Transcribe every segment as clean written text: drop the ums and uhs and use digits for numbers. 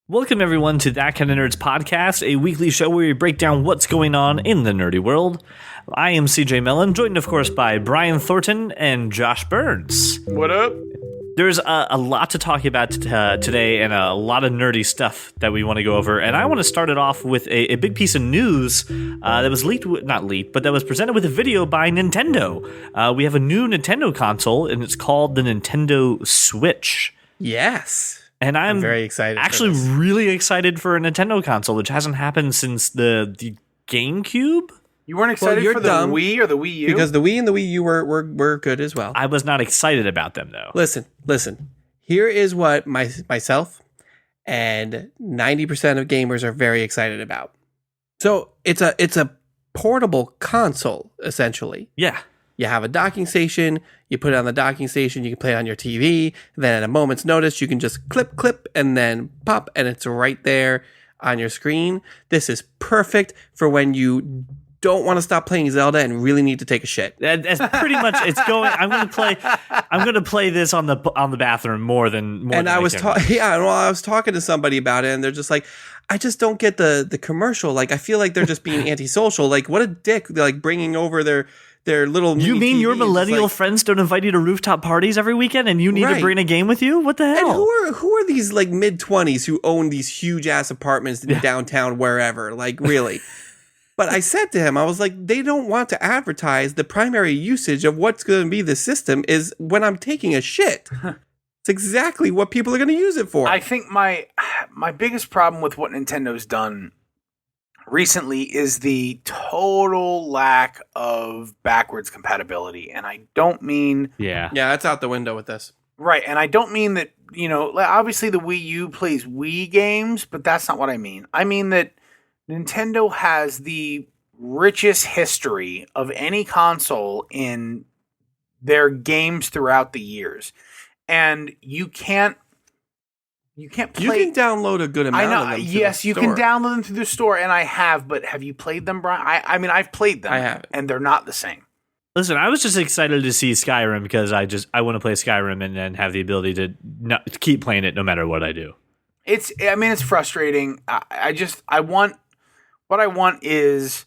Welcome, everyone, to That Kind of Nerds podcast, a weekly show where we break down what's going on in the nerdy world. I am CJ Mellon, joined, of course, by Brian Thornton and Josh Burns. What up? There's a lot to talk about today and a lot of nerdy stuff that we want to go over. And I want to start it off with a big piece of news that was but that was presented with a video by Nintendo. We have a new Nintendo console, and it's called the Nintendo Switch. Yes. And I'm very excited. Actually, really excited for a Nintendo console, which hasn't happened since the GameCube. You weren't excited for the Wii or the Wii U? Because the Wii and the Wii U were good as well. I was not excited about them, though. Listen. Here is what myself and 90% of gamers are very excited about. So it's a portable console, essentially. Yeah. You have a docking station, you put it on the docking station, you can play it on your TV, then at a moment's notice, you can just clip, and then pop, and it's right there on your screen. This is perfect for when you don't want to stop playing Zelda and really need to take a shit. That's pretty much it's going. I'm going to play this on the bathroom more than. And I was talking to somebody about it, and they're just like, I just don't get the commercial. Like, I feel like they're just being antisocial. Like, what a dick! They're like bringing over their little. You mean TVs. your millennial friends don't invite you to rooftop parties every weekend, and you need to bring a game with you? What the hell? And who are these like mid-20s who own these huge ass apartments in downtown wherever? Like, really? But I said to him, I was like, they don't want to advertise the primary usage of what's going to be the system is when I'm taking a shit. It's exactly what people are going to use it for. I think my biggest problem with what Nintendo's done recently is the total lack of backwards compatibility. And I don't mean... Yeah, that's out the window with this. Right, and I don't mean that, obviously the Wii U plays Wii games, but that's not what I mean. I mean that Nintendo has the richest history of any console in their games throughout the years. And you can't play. You can download a good amount of them. Yes, you can download them through the store, and I have, but have you played them, Brian? I mean, I've played them. I haven't. And they're not the same. Listen, I was just excited to see Skyrim because I want to play Skyrim and then have the ability to keep playing it no matter what I do. It's frustrating. What I want is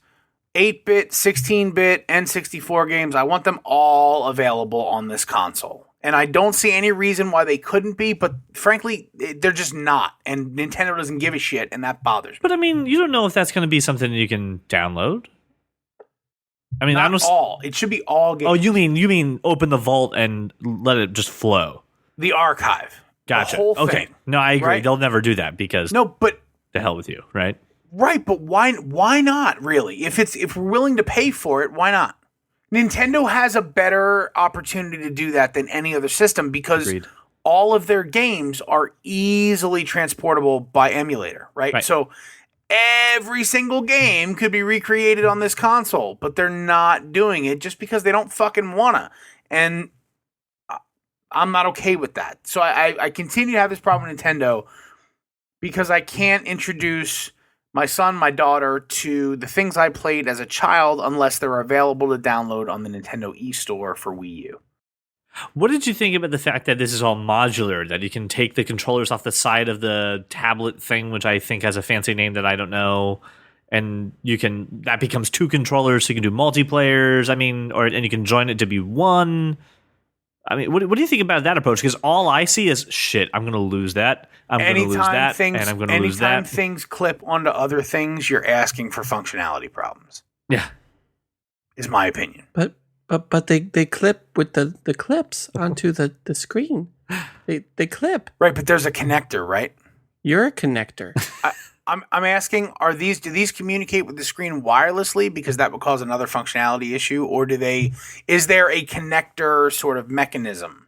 8-bit, 16-bit, and 64 games. I want them all available on this console. And I don't see any reason why they couldn't be, but frankly, they're just not. And Nintendo doesn't give a shit, and that bothers me. But I mean, you don't know if that's going to be something you can download. I mean, not all. It should be all games. Oh, you mean open the vault and let it just flow? The archive. Gotcha. The whole thing. Okay. No, I agree. Right? They'll never do that because the hell with you, right? Right, but why not, really? If we're willing to pay for it, why not? Nintendo has a better opportunity to do that than any other system because all of their games are easily transportable by emulator, right? So every single game could be recreated on this console, but they're not doing it just because they don't fucking wanna. And I'm not okay with that. So I continue to have this problem with Nintendo because I can't introduce my son, my daughter, to the things I played as a child unless they're available to download on the Nintendo eStore for Wii U. What did you think about the fact that this is all modular, that you can take the controllers off the side of the tablet thing, which I think has a fancy name that I don't know, and that becomes 2 controllers so you can do multiplayers, and you can join it to be one. I mean, what do you think about that approach? Because all I see is, shit, I'm going to lose that. I'm going to lose that, and I'm going to lose that. Anytime things clip onto other things, you're asking for functionality problems. Yeah. Is my opinion. But they clip with the clips onto the screen. They clip. Right, but there's a connector, right? You're a connector. I'm asking, do these communicate with the screen wirelessly because that would cause another functionality issue, or is there a connector sort of mechanism?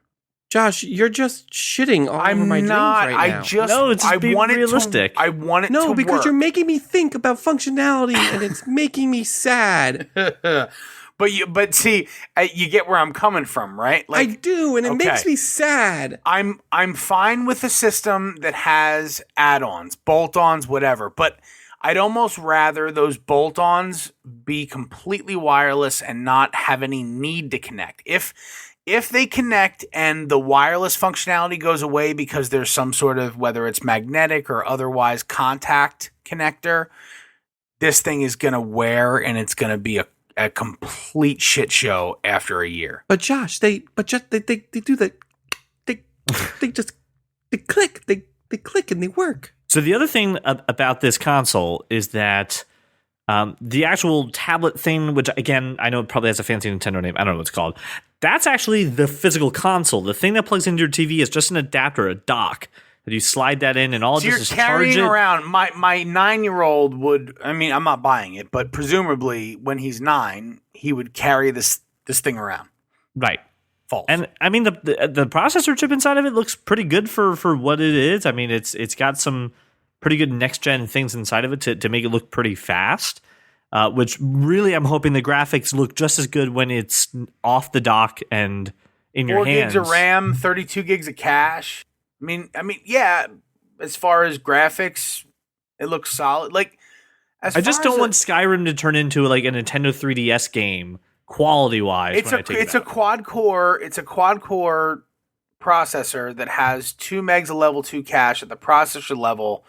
Josh, you're just shitting all over my dreams right now. No, it's being realistic. I want it to No, because work. you're making me think about functionality, and it's making me sad. But see, you get where I'm coming from, right? I do, and it makes me sad. I'm fine with a system that has add-ons, bolt-ons, whatever, but I'd almost rather those bolt-ons be completely wireless and not have any need to connect. If if they connect and the wireless functionality goes away because there's some sort of, whether it's magnetic or otherwise contact connector, this thing is going to wear and it's going to be a complete shit show after a year. But Josh, they do the they click and they work. So the other thing about this console is that the actual tablet thing, which again, I know it probably has a fancy Nintendo name. I don't know what it's called. That's actually the physical console. The thing that plugs into your TV is just an adapter, a dock. That you slide that in and all so it does is charge it. You're carrying around, my 9-year-old would, I mean, I'm not buying it, but presumably when he's 9, he would carry this thing around. Right. False. And I mean, the processor chip inside of it looks pretty good for what it is. I mean, it's got some pretty good next-gen things inside of it to make it look pretty fast, which really I'm hoping the graphics look just as good when it's off the dock and in your hands. 4 gigs of RAM, 32 gigs of cache. I mean, yeah, as far as graphics, it looks solid. Like, I just don't want Skyrim to turn into like a Nintendo 3DS game quality-wise. It's a quad core processor that has 2 megs of level 2 cache at the processor level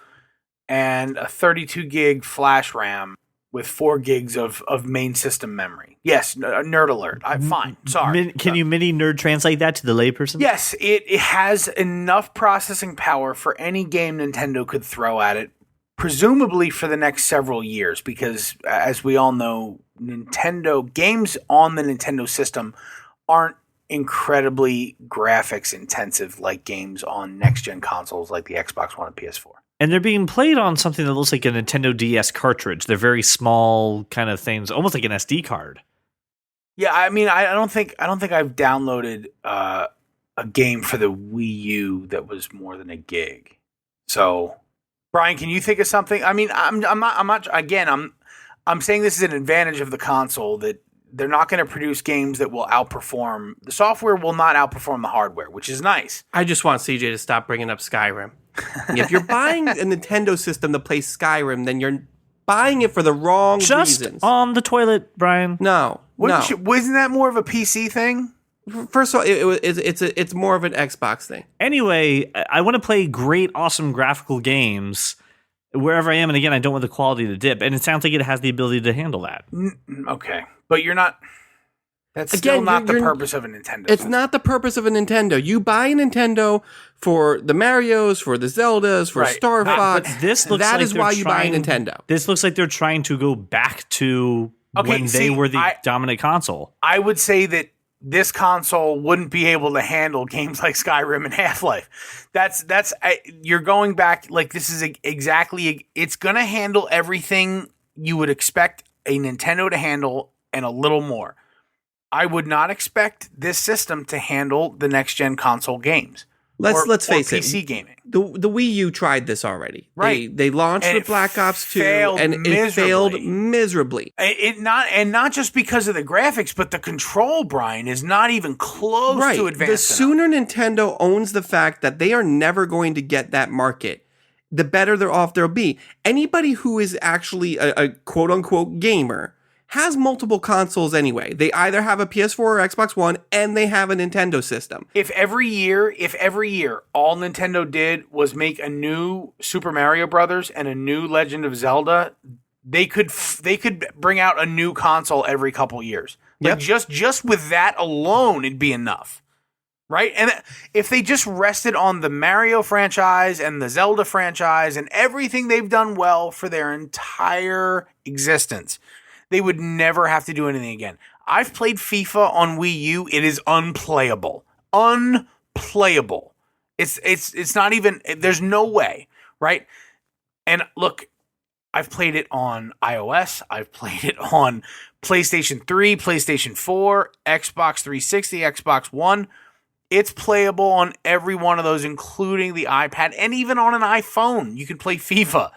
and a 32 gig flash RAM with 4 gigs of main system memory. Yes, nerd alert. I'm fine. Sorry. Can you mini nerd translate that to the layperson? Yes, it has enough processing power for any game Nintendo could throw at it, presumably for the next several years, because as we all know, Nintendo games on the Nintendo system aren't incredibly graphics intensive like games on next-gen consoles like the Xbox One and PS4. And they're being played on something that looks like a Nintendo DS cartridge. They're very small kind of things, almost like an SD card. Yeah, I mean, I don't think I've downloaded a game for the Wii U that was more than a gig. So, Brian, can you think of something? I mean, I'm not. Again, I'm saying this is an advantage of the console that they're not going to produce games that will outperform. The software will not outperform the hardware, which is nice. I just want CJ to stop bringing up Skyrim. If you're buying a Nintendo system to play Skyrim, then you're buying it for the wrong reasons. Just on the toilet, Brian. No. Wasn't that more of a PC thing? First of all, it's more of an Xbox thing. Anyway, I want to play great, awesome graphical games wherever I am, and again, I don't want the quality to dip, and it sounds like it has the ability to handle that. Okay, but you're not... That's still not the purpose of a Nintendo. It's not the purpose of a Nintendo. You buy a Nintendo for the Marios, for the Zeldas, for Star Fox. That is why you buy a Nintendo. This looks like they're trying to go back to when they were the dominant console. I would say that this console wouldn't be able to handle games like Skyrim and Half-Life. You're going back, like, this is exactly, it's going to handle everything you would expect a Nintendo to handle and a little more. I would not expect this system to handle the next-gen console games. Let's face it. PC gaming. The Wii U tried this already. Right. They launched with Black Ops 2 and it failed miserably. Not just because of the graphics, but the control, Brian, is not even close to advanced. The sooner Nintendo owns the fact that they are never going to get that market, the better they're off they'll be. Anybody who is actually a quote-unquote gamer has multiple consoles anyway. They either have a PS4 or Xbox One, and they have a Nintendo system. If every year all Nintendo did was make a new Super Mario Brothers and a new Legend of Zelda, they could bring out a new console every couple years. Like just with that alone, it'd be enough. Right? And if they just rested on the Mario franchise and the Zelda franchise and everything they've done well for their entire existence, they would never have to do anything again. I've played FIFA on Wii U. It is unplayable. Unplayable. It's not even, there's no way, right? And look, I've played it on iOS. I've played it on PlayStation 3, PlayStation 4, Xbox 360, Xbox One. It's playable on every one of those, including the iPad and even on an iPhone. You can play FIFA.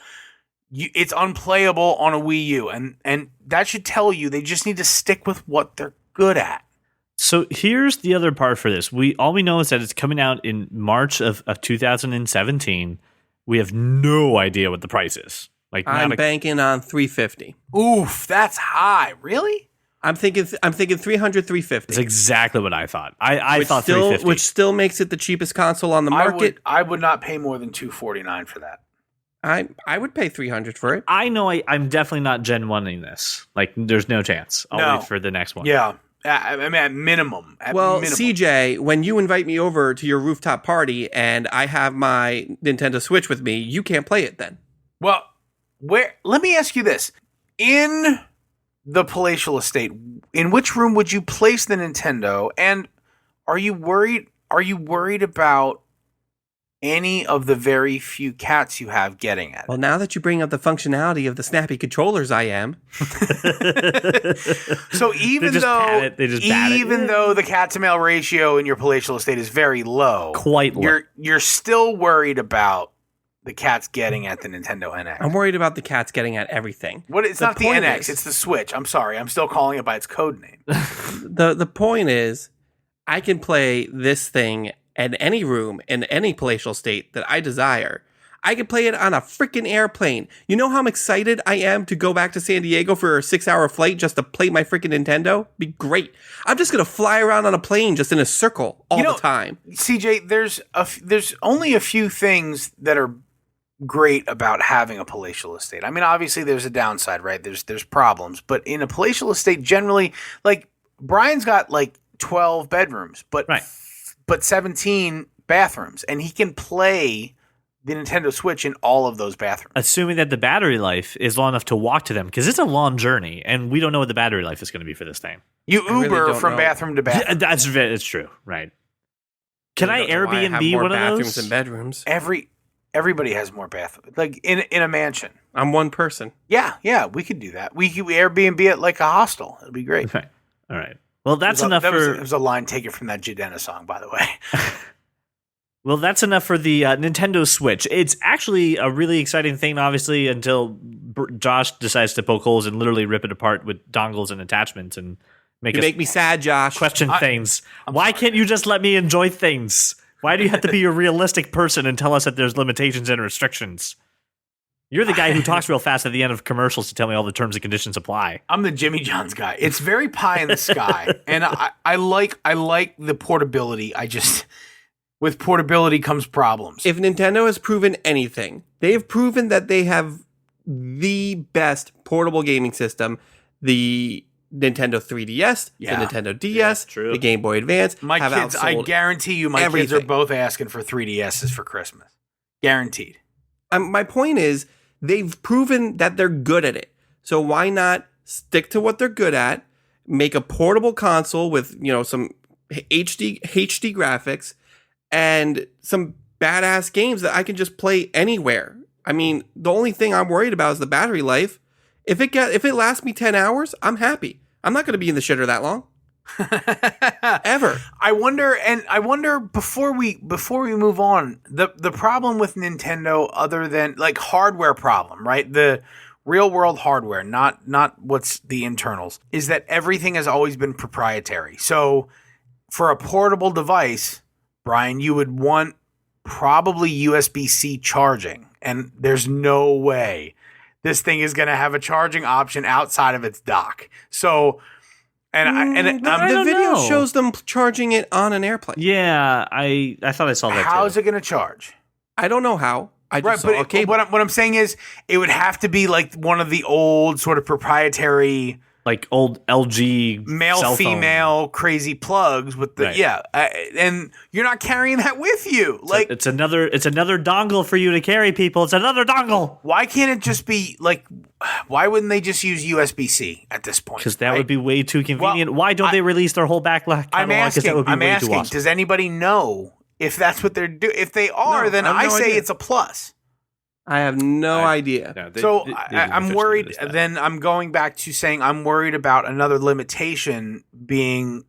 It's unplayable on a Wii U, and that should tell you they just need to stick with what they're good at. So here's the other part for this. All we know is that it's coming out in March of 2017. We have no idea what the price is. Like, I'm banking on $350. Oof, that's high. Really? I'm thinking 300, 350. That's exactly what I thought. I thought still, 350. which still makes it the cheapest console on the market. I would not pay more than $249 for that. I would pay $300 for it. I know I'm definitely not Gen 1ing this. Like, there's no chance. I'll wait for the next one. Yeah. I mean, at minimum. CJ, when you invite me over to your rooftop party and I have my Nintendo Switch with me, you can't play it then. Well, let me ask you this. In the palatial estate, in which room would you place the Nintendo? And are you worried about any of the very few cats you have getting at it? Well, now that you bring up the functionality of the snappy controllers, I am. So even though the cat to male ratio in your palatial estate is very low, quite low, you're still worried about the cats getting at the Nintendo NX. I'm worried about the cats getting at everything. It's not the NX, it's the Switch. I'm sorry, I'm still calling it by its code name. The point is, I can play this thing in any room, in any palatial state that I desire. I can play it on a freaking airplane. You know how excited I am to go back to San Diego for a 6-hour flight just to play my freaking Nintendo? Be great. I'm just going to fly around on a plane just in a circle all the time. CJ, there's only a few things that are great about having a palatial estate. I mean, obviously there's a downside, right? There's problems, but in a palatial estate, generally, like Brian's got like 12 bedrooms, but 17 bathrooms, and he can play the Nintendo Switch in all of those bathrooms. Assuming that the battery life is long enough to walk to them, because it's a long journey, and we don't know what the battery life is going to be for this thing. You Uber from bathroom to bathroom. That's true, right? Can I Airbnb one of those? Bathrooms and bedrooms. Everybody has more bathrooms, like in a mansion. I'm one person. Yeah, we could do that. We Airbnb it like a hostel. It'd be great. Okay. All right. Well, that's enough It was a line taken from that Jadena song, by the way. Well, that's enough for the Nintendo Switch. It's actually a really exciting thing, obviously, until Josh decides to poke holes and literally rip it apart with dongles and attachments and make me sad, Josh. Question things. Why can't you just let me enjoy things? Why do you have to be a realistic person and tell us that there's limitations and restrictions? You're the guy who talks real fast at the end of commercials to tell me all the terms and conditions apply. I'm the Jimmy John's guy. It's very pie in the sky, and I like the portability. With portability comes problems. If Nintendo has proven anything, they have proven that they have the best portable gaming system. The Nintendo 3DS, the Nintendo DS, the Game Boy Advance. My kids, I guarantee you, kids are both asking for 3DSs for Christmas. Guaranteed. My point is, they've proven that they're good at it. So why not stick to what they're good at, make a portable console with, some HD graphics and some badass games that I can just play anywhere. I mean, the only thing I'm worried about is the battery life. If it lasts me 10 hours, I'm happy. I'm not going to be in the shitter that long. Ever. I wonder before we move on, the problem with Nintendo, other than like hardware problem, right? The real world hardware, not what's the internals, is that everything has always been proprietary. So for a portable device, Brian, you would want probably USB-C charging, and there's no way this thing is going to have a charging option outside of its dock. So, the video shows them charging it on an airplane. Yeah, I thought I saw that. How is it going to charge? I don't know how. I just saw a cable. What I'm saying is, it would have to be like one of the old sort of proprietary, like old LG male female crazy plugs with the and you're not carrying that with you. Like it's another dongle for you to carry, people. It's another dongle. Why can't it just be like? Why wouldn't they just use USB-C at this point? Because that would be way too convenient. Well, why don't they release their whole backlog catalog? I'm asking. Does anybody know if that's what they're doing? If they are, then I say it's a plus. I have no idea. No, I'm worried. Then I'm going back to saying I'm worried about another limitation being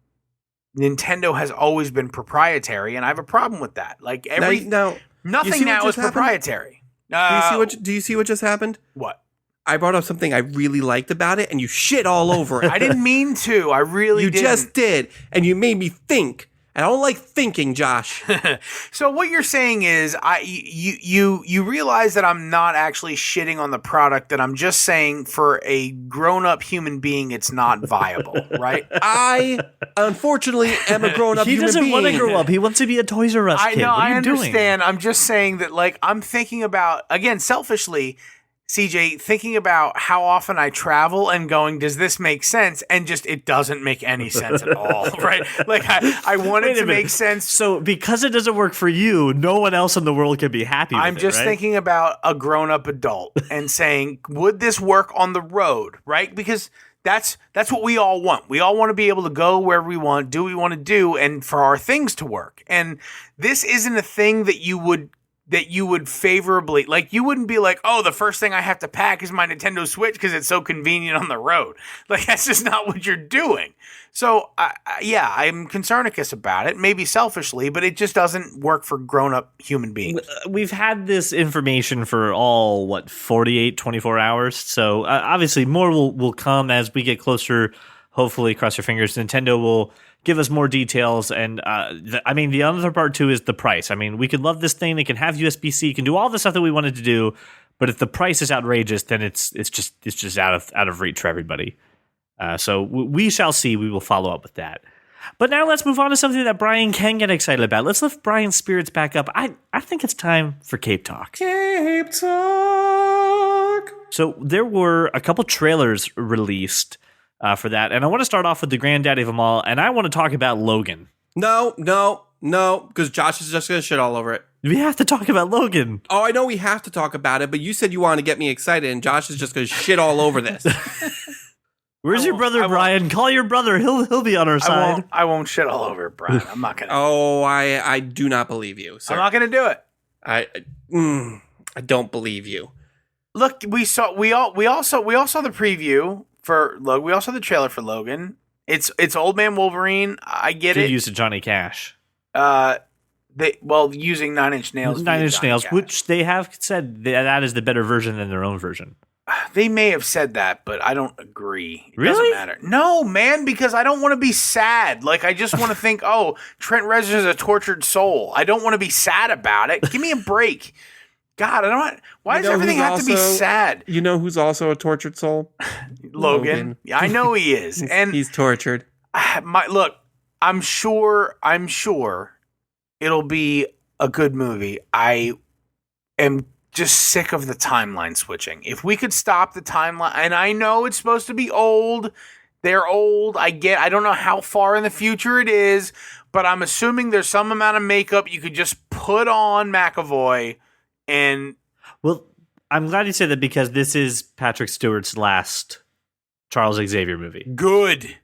Nintendo has always been proprietary, and I have a problem with that. Like nothing now is proprietary. Do you see what just happened? What? I brought up something I really liked about it, and you shit all over it. I didn't mean to. I really didn't. You just did, and you made me think. I don't like thinking, Josh. So what you're saying is you realize that I'm not actually shitting on the product, that I'm just saying for a grown-up human being it's not viable, right? I, unfortunately, am a grown-up He human being. doesn't want to grow up. He wants to be a Toys R Us I kid. know, What are I you doing? understand. I'm just saying that, like, I'm thinking about, again, selfishly, CJ, thinking about how often I travel and going, does this make sense? And just, it doesn't make any sense at all, right? Like, I want it to make sense. So because it doesn't work for you, no one else in the world can be happy with I'm just right? thinking about a grown-up adult and saying, would this work on the road, right? Because that's what we all want. We all want to be able to go wherever we want, do what we want to do, and for our things to work. And this isn't a thing that you would favorably, like, you wouldn't be like, oh, the first thing I have to pack is my Nintendo Switch because it's so convenient on the road. Like, that's just not what you're doing. So, yeah, I'm concernicus about it, maybe selfishly, but it just doesn't work for grown-up human beings. We've had this information for 48, 24 hours. So obviously more will come as we get closer. Hopefully, cross your fingers, Nintendo will give us more details. And the other part too is the price. I mean, we could love this thing. It can have USB-C, can do all the stuff that we wanted to do. But if the price is outrageous, then it's just out of reach for everybody. So we shall see. We will follow up with that. But now let's move on to something that Brian can get excited about. Let's lift Brian's spirits back up. I think it's time for Cape Talk. Cape Talk. So there were a couple trailers released for that. And I want to start off with the granddaddy of them all. And I want to talk about Logan. No, because Josh is just going to shit all over it. We have to talk about Logan. Oh, I know we have to talk about it, but you said you wanted to get me excited, and Josh is just going to shit all over this. Where's your brother, Brian? Call your brother. He'll be on our side. I won't shit all over it, Brian. I'm not going to. Oh, I do not believe you, sir. I'm not going to do it. I don't believe you. Look, we all saw the preview for Logan. We also saw the trailer for Logan. It's Old Man Wolverine. I get Good it. use of Johnny Cash. Using 9 Inch Nails. 9 Inch Nails, which they have said that is the better version than their own version. They may have said that, but I don't agree. It really? Doesn't matter. No, man, because I don't want to be sad. Like, I just want to think, oh, Trent Reznor is a tortured soul. I don't want to be sad about it. Give me a break. God, I don't. Why does everything have to be sad? You know who's also a tortured soul? Logan. I know he is, and he's tortured. Look, I'm sure it'll be a good movie. I am just sick of the timeline switching. If we could stop the timeline, and I know it's supposed to be old. They're old. I don't know how far in the future it is, but I'm assuming there's some amount of makeup you could just put on McAvoy. And well, I'm glad you said that because this is Patrick Stewart's last Charles Xavier movie. Good.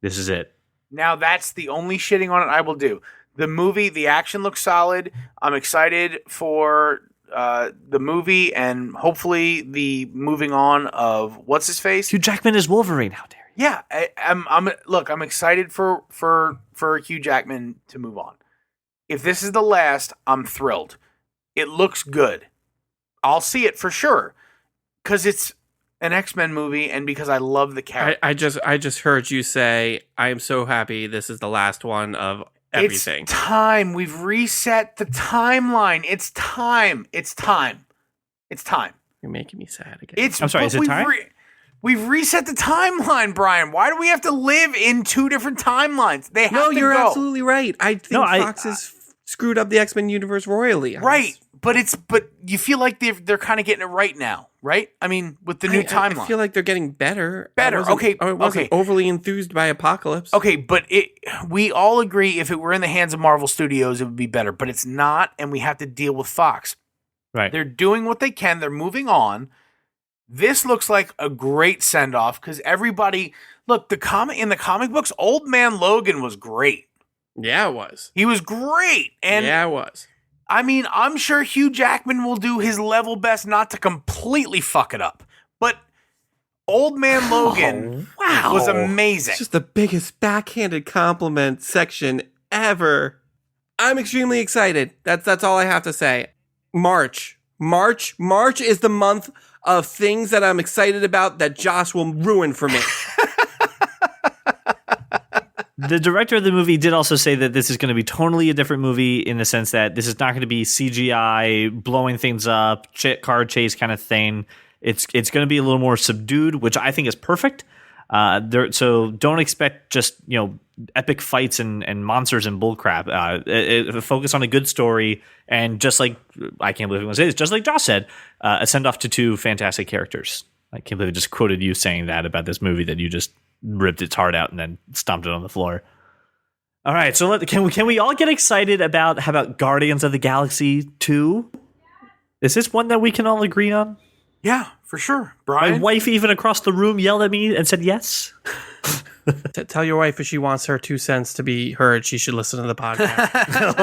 This is it. Now that's the only shitting on it I will do. The movie, the action looks solid. I'm excited for the movie and hopefully the moving on of what's his face. Hugh Jackman is Wolverine. How dare you? Yeah, I'm excited for Hugh Jackman to move on. If this is the last, I'm thrilled. It looks good. I'll see it for sure because it's an X-Men movie and because I love the character. I just heard you say, I am so happy this is the last one of everything. It's time. We've reset the timeline. It's time. You're making me sad again. I'm sorry, is it time? We've reset the timeline, Brian. Why do we have to live in two different timelines? They have to go. No, you're absolutely right. I think Fox has screwed up the X-Men universe royally. Right, but you feel like they're kind of getting it right now, right? I mean, with the new timeline. I feel like they're getting better. I wasn't overly enthused by Apocalypse. Okay, but we all agree if it were in the hands of Marvel Studios, it would be better. But it's not, and we have to deal with Fox. Right. They're doing what they can. They're moving on. This looks like a great send-off because everybody... Look, in the comic books, Old Man Logan was great. Yeah, it was. He was great. And yeah, it was. I mean, I'm sure Hugh Jackman will do his level best not to completely fuck it up. But Old Man Logan was amazing. It's just the biggest backhanded compliment section ever. I'm extremely excited. That's all I have to say. March is the month of things that I'm excited about that Josh will ruin for me. The director of the movie did also say that this is going to be totally a different movie in the sense that this is not going to be CGI, blowing things up, car chase kind of thing. It's going to be a little more subdued, which I think is perfect. So don't expect just epic fights and monsters and bullcrap. Focus on a good story, and just like I can't believe I'm going to say this, just like Josh said, a send off to two fantastic characters. I can't believe I just quoted you saying that about this movie that you just ripped its heart out and then stomped it on the floor. All right, so can we all get excited about how about Guardians of the Galaxy 2? Is this one that we can all agree on? Yeah, for sure. Brian? My wife even across the room yelled at me and said yes. Tell your wife if she wants her 2 cents to be heard, she should listen to the podcast.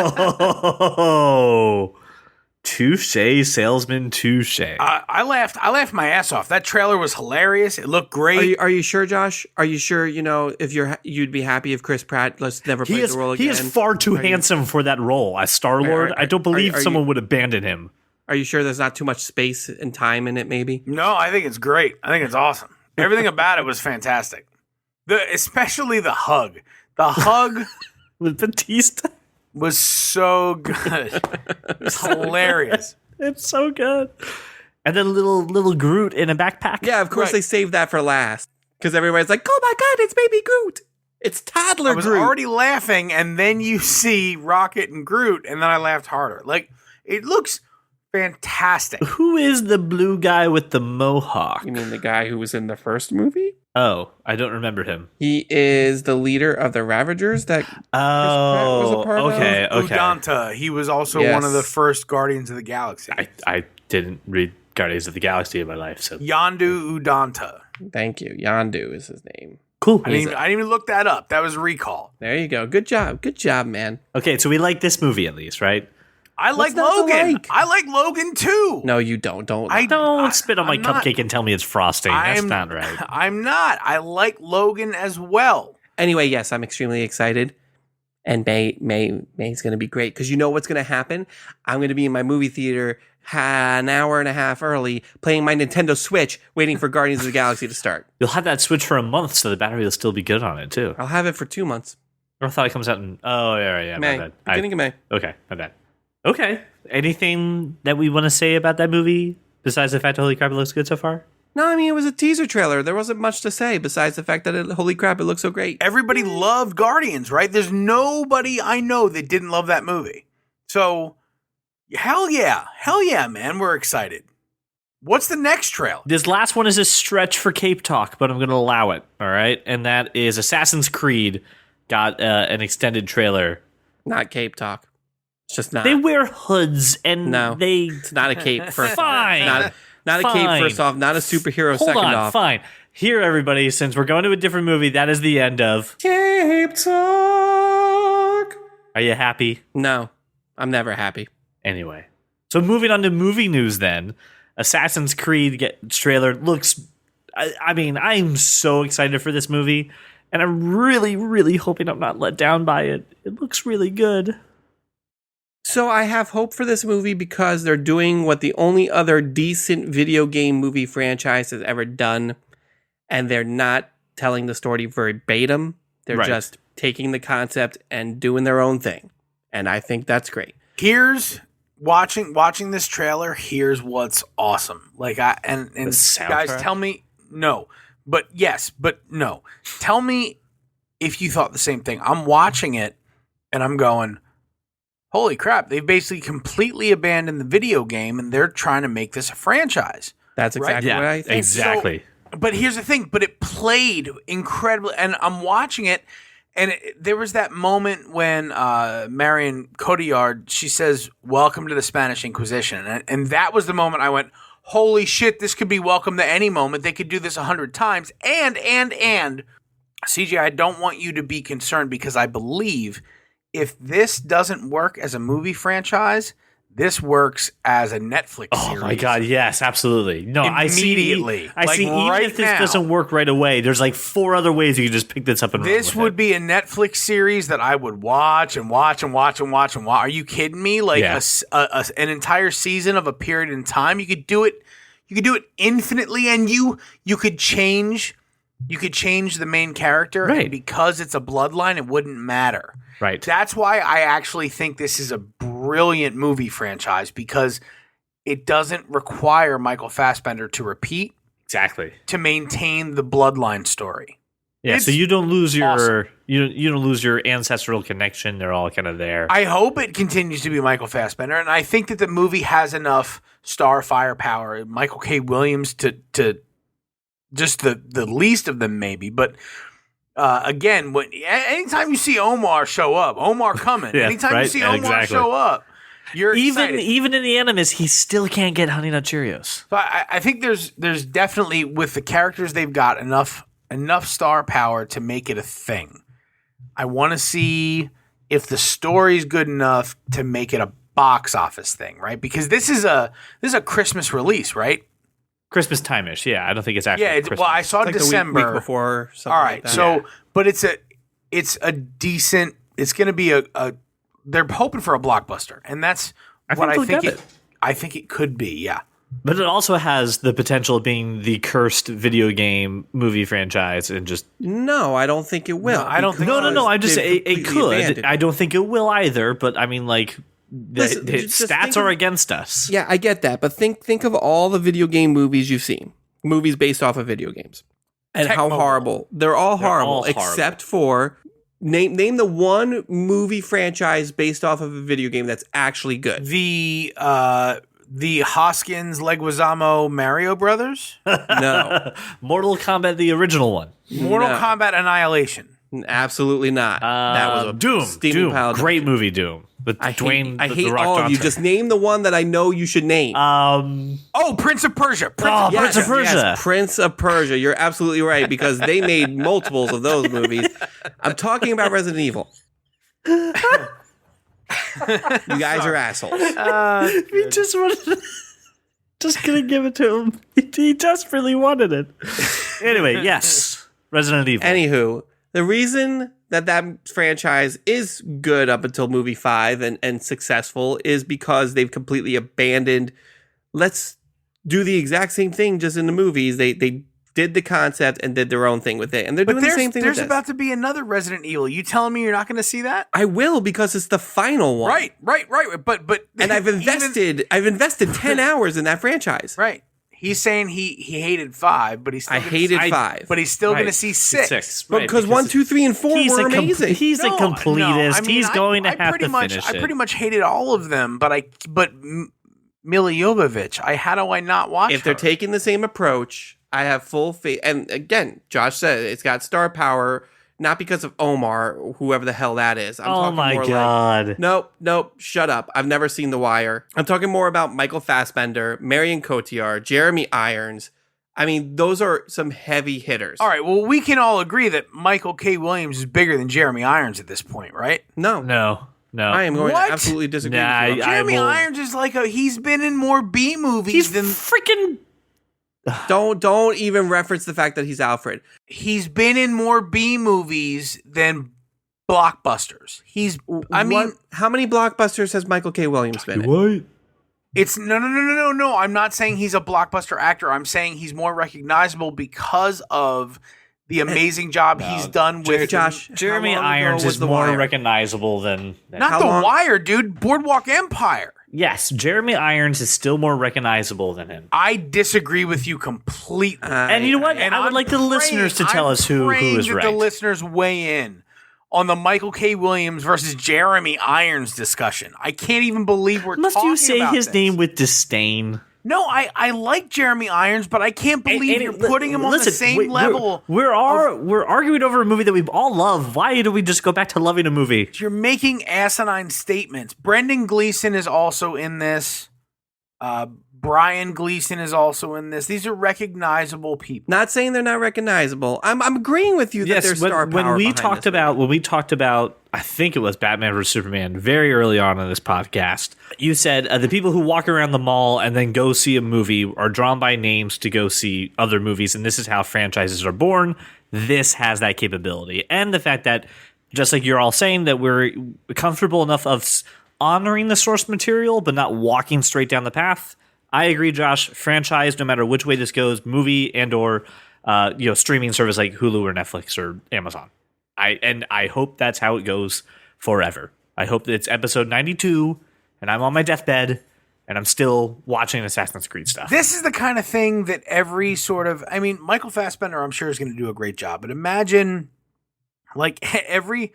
Oh, touche, salesman, touche. I laughed my ass off. That trailer was hilarious. It looked great. Are you sure, Josh? Are you sure? If you'd be happy if Chris Pratt never played the role again? He is far too handsome for that role as Star-Lord. I don't believe someone would abandon him. Are you sure there's not too much space and time in it? Maybe. No, I think it's great. I think it's awesome. Everything about it was fantastic. Especially the hug. The hug with Batista was so good. It's hilarious. It's so good. And then little Groot in a backpack. Yeah, of course they saved that for last because everybody's like, "Oh my God, it's baby Groot! It's toddler Groot." I was already laughing, and then you see Rocket and Groot, and then I laughed harder. Like, it looks fantastic. Who is the blue guy with the mohawk? You mean the guy who was in the first movie? Oh, I don't remember him. He is the leader of the Ravagers that Chris Pratt was a part of. Okay. Udanta. He was also one of the first Guardians of the Galaxy. I didn't read Guardians of the Galaxy in my life. So Yondu Udanta. Thank you. Yondu is his name. Cool. I didn't even look that up. That was recall. There you go. Good job. Good job, man. Okay, so we like this movie at least, right? I like Logan. I like Logan too. No, you don't. Don't spit on my cupcake and tell me it's frosting. That's not right. I'm not. I like Logan as well. Anyway, yes, I'm extremely excited. And May's going to be great because you know what's going to happen? I'm going to be in my movie theater an hour and a half early playing my Nintendo Switch waiting for Guardians of the Galaxy to start. You'll have that Switch for a month so the battery will still be good on it too. I'll have it for 2 months. I thought it comes out in... Oh, yeah. May. My bad. Beginning of May. Okay, my bad. Okay. Anything that we want to say about that movie besides the fact that holy crap, it looks good so far? No, I mean, it was a teaser trailer. There wasn't much to say besides the fact that, holy crap, it looks so great. Everybody loved Guardians, right? There's nobody I know that didn't love that movie. So, hell yeah, man. We're excited. What's the next trailer? This last one is a stretch for Cape Talk, but I'm going to allow it, all right? And that is Assassin's Creed got an extended trailer. Not Cape Talk. It's just not. They wear hoods and it's not a cape. Fine. Not a cape, first off. Not a superhero, second off. Fine. Here, everybody, since we're going to a different movie, that is the end of Cape Talk. Are you happy? No, I'm never happy. Anyway. So moving on to movie news then. Assassin's Creed trailer looks... I mean, I'm so excited for this movie, and I'm really, really hoping I'm not let down by it. It looks really good. So I have hope for this movie because they're doing what the only other decent video game movie franchise has ever done, and they're not telling the story verbatim. They're just taking the concept and doing their own thing, and I think that's great. Here's watching this trailer. Here's what's awesome. Like guys, tell me no, but yes, but no. Tell me if you thought the same thing. I'm watching it, and I'm going, holy crap, they've basically completely abandoned the video game and they're trying to make this a franchise. That's exactly what I think. Exactly. So, but here's the thing, but it played incredibly, and I'm watching it, and there was that moment when Marion Cotillard, she says, "Welcome to the Spanish Inquisition." And that was the moment I went, holy shit, this could be welcome to any moment. They could do this 100 times. And CJ, I don't want you to be concerned because I believe if this doesn't work as a movie franchise, this works as a Netflix series. Oh my God, yes, absolutely. No, immediately. I see even if this doesn't work right away, there's like 4 other ways you can just pick this up and run with it. This would be a Netflix series that I would watch and watch and watch and watch and watch. Are you kidding me? Like an entire season of a period in time. You could do it infinitely, and you could change You could change the main character, Right. and because it's a bloodline, it wouldn't matter. Right. That's why I actually think this is a brilliant movie franchise, because it doesn't require Michael Fassbender to repeat Exactly. to maintain the bloodline story. Yeah, It's so you don't lose your awesome. you don't lose your ancestral connection. They're all kind of there. I hope it continues to be Michael Fassbender, and I think that the movie has enough star firepower. Michael K. Williams to just the least of them, maybe. But again, anytime you see Omar show up, Omar coming. Yeah, anytime you right? see Yeah, Omar exactly. show up, you're even excited. in the Animus, he still can't get Honey Nut Cheerios. So I think there's definitely, with the characters they've got, enough star power to make it a thing. I want to see if the story's good enough to make it a box office thing, right? Because this is a Christmas release, right? Christmas time-ish, yeah. I don't think it's actually Yeah. Christmas. Well, I saw Like December. the week before. Something All like right, that. so but it's a decent. It's going to be a. They're hoping for a blockbuster, and that's what I they'll think get it. I think it could be. Yeah. But it also has the potential of being the cursed video game movie franchise and just No, I don't think it will. No, I don't think no. I'm just they've it completely could. abandoned I it. don't think it will either. But I mean, like Listen, the just think stats of- are against us. Yeah, I get that, but think of all the video game movies you've seen, movies based off of video games, and how Techno. horrible they're all horrible, all horrible. except for name the one movie franchise based off of a video game that's actually good. The Hoskins Leguizamo Mario Brothers, No, Mortal Kombat, the original one. Mortal No. Kombat Annihilation. absolutely not. That was a Doom. steaming Doom. pile of Great movie, Doom. With I Dwayne. hate, I the hate Rock all of you. Johnson. Just name the one that I know you should name. Oh, Prince of Persia. Prince of Persia. Yes, Prince of Persia. You're absolutely right, because they made multiples of those movies. I'm talking about Resident Evil. You guys are assholes. He just wanted to, just gonna give it to him. He desperately wanted it. Anyway, yes, Resident Evil. Anywho, the reason that franchise is good up until movie 5 and successful is because they've completely abandoned, let's do the exact same thing just in the movies. They did the concept and did their own thing with it. And they're But doing the same thing with there's this. about to be another Resident Evil. You telling me you're not going to see that? I will, because it's the final one. Right. But And I've invested 10 hours in that franchise. Right. He's saying he hated 5, but he's still I hated 5. but he's still going to Right. see 6. But right, because 1, 2, 3, and 4 he's were a amazing. he's a completist. I mean, He's going to have pretty to much, finish I it. pretty much hated all of them, but Mila Jovovich, how do I not watch If they're her? taking the same approach, I have full faith. And again, Josh said it's got star power, not because of Omar, whoever the hell that is. I'm Oh talking my more god. Like, nope, shut up. I've never seen The Wire. I'm talking more about Michael Fassbender, Marion Cotillard, Jeremy Irons. I mean, those are some heavy hitters. All right, well, we can all agree that Michael K. Williams is bigger than Jeremy Irons at this point, right? No, No. I am going What? to absolutely disagree Nah, with you. Jeremy will- Irons is like he's been in more B movies He's than freaking. Don't even reference the fact that he's Alfred. he's been in more B movies than blockbusters. How many blockbusters has Michael K. Williams been in? What? It's no. I'm not saying he's a blockbuster actor. I'm saying he's more recognizable because of the amazing job he's done with Josh, Jeremy how long ago Irons was is The more Wire? recognizable than Not How The long- Wire, dude. Boardwalk Empire. yes. Jeremy Irons is still more recognizable than him. I disagree with you completely. And you know what? And I would I'm like the listeners to tell I'm us who praying is that right. The listeners weigh in on the Michael K. Williams versus Jeremy Irons discussion. I can't even believe we're Must talking you say about his this. name with disdain? No, I like Jeremy Irons, but I can't believe you're putting him on the Listen, same level. We're arguing over a movie that we all love. Why do we just go back to loving a movie? You're making asinine statements. Brendan Gleeson is also in this. Brian Gleeson is also in this. These are recognizable people. Not saying they're not recognizable. I'm agreeing with you that there's star power when we behind talked this. about I think it was Batman vs Superman very early on in this podcast. You said the people who walk around the mall and then go see a movie are drawn by names to go see other movies, and this is how franchises are born. This has that capability, and the fact that just like you're all saying that we're comfortable enough of honoring the source material but not walking straight down the path. I agree, Josh. Franchise, no matter which way this goes, movie and or streaming service like Hulu or Netflix or Amazon. I hope that's how it goes forever. I hope that it's episode 92 and I'm on my deathbed and I'm still watching Assassin's Creed stuff. This is the kind of thing that every sort of, I mean, Michael Fassbender, I'm sure, is going to do a great job. But imagine, like, every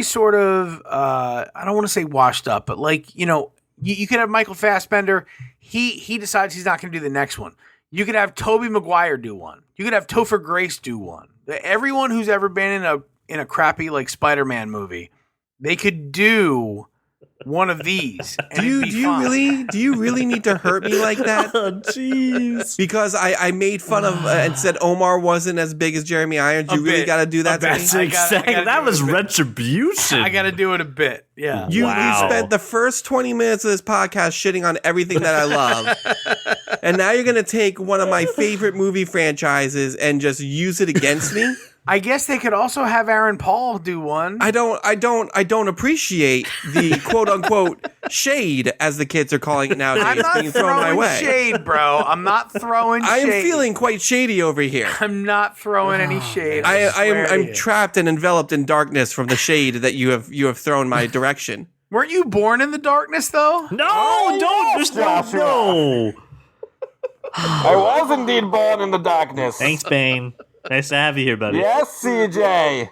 sort of, I don't want to say washed up, but like, you could have Michael Fassbender. He decides he's not going to do the next one. You could have Tobey Maguire do one. You could have Topher Grace do one. Everyone who's ever been in a crappy like Spider-Man movie, they could do one of these. Do you really need to hurt me like that? Oh, jeez. Because I made fun of and said Omar wasn't as big as Jeremy Irons. You really got to do that to me? That was retribution. I got to do it a bit. Yeah. You spent the first 20 minutes of this podcast shitting on everything that I love. And now you're going to take one of my favorite movie franchises and just use it against me? I guess they could also have Aaron Paul do one. I don't appreciate the quote unquote shade, as the kids are calling it nowadays, I'm not being thrown my way. Shade, bro. I'm not throwing shade. I am feeling quite shady over here. I'm not throwing any shade. I'm trapped and enveloped in darkness from the shade that you have thrown my direction. Weren't you born in the darkness though? No, no. I was indeed born in the darkness. Thanks, Bane. Nice to have you here, buddy. Yes, CJ.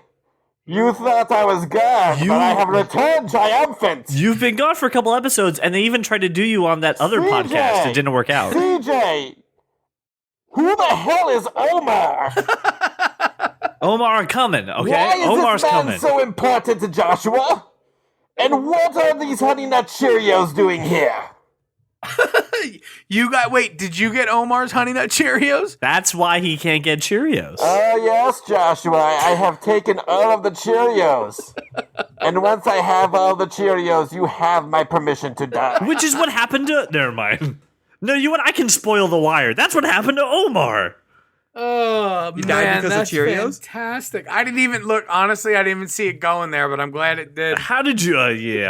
You thought I was gone, but I have returned triumphant. You've been gone for a couple episodes, and they even tried to do you on that other podcast. It didn't work out. CJ, who the hell is Omar? Omar coming, okay? Why is Omar's this man coming. so important to Joshua? And what are these Honey Nut Cheerios doing here? Did you get Omar's Honey Nut Cheerios? That's why he can't get Cheerios. Oh, yes, Joshua. I have taken all of the Cheerios. And once I have all the Cheerios, you have my permission to die. Which is what happened to... Never mind. No, I can spoil the wire. That's what happened to Omar. Oh, you died because of Cheerios? Fantastic. I didn't even look. Honestly, I didn't even see it going there, but I'm glad it did. How did you...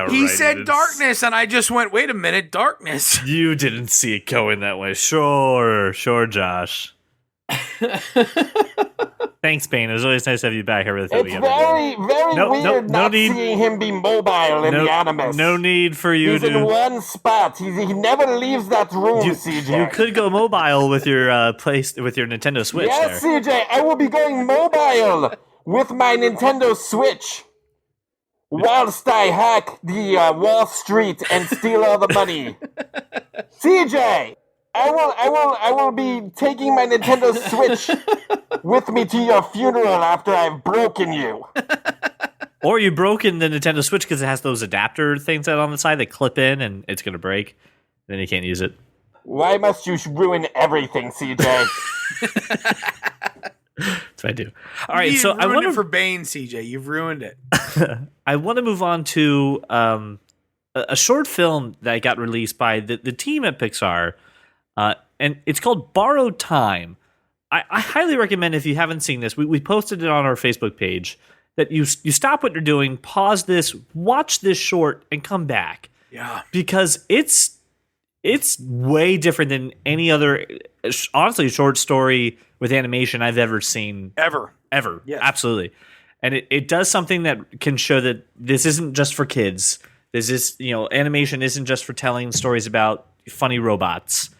He said darkness, and I just went, wait a minute, darkness. You didn't see it going that way. Sure, Josh. Thanks, Bane. It was always nice to have you back. It's very weird not seeing him be mobile in the Animus. No need for you He's in one spot. He never leaves that room, CJ. You could go mobile with your with your Nintendo Switch. Yes, there. CJ, I will be going mobile with my Nintendo Switch. Whilst I hack the Wall Street and steal all the money. CJ! I will be taking my Nintendo Switch with me to your funeral after I've broken you. Or you've broken the Nintendo Switch because it has those adapter things out on the side that clip in and it's going to break. Then you can't use it. Why must you ruin everything, CJ? That's what I do. All right, so I want it for Bane, CJ. You've ruined it. I want to move on to a short film that got released by the team at Pixar. And it's called Borrowed Time. I highly recommend, if you haven't seen this, we posted it on our Facebook page, that you stop what you're doing, pause this, watch this short, and come back. Yeah. Because it's way different than any other, honestly, short story with animation I've ever seen. Ever. Yes. Absolutely. And it does something that can show that this isn't just for kids. This is, animation isn't just for telling stories about funny robots.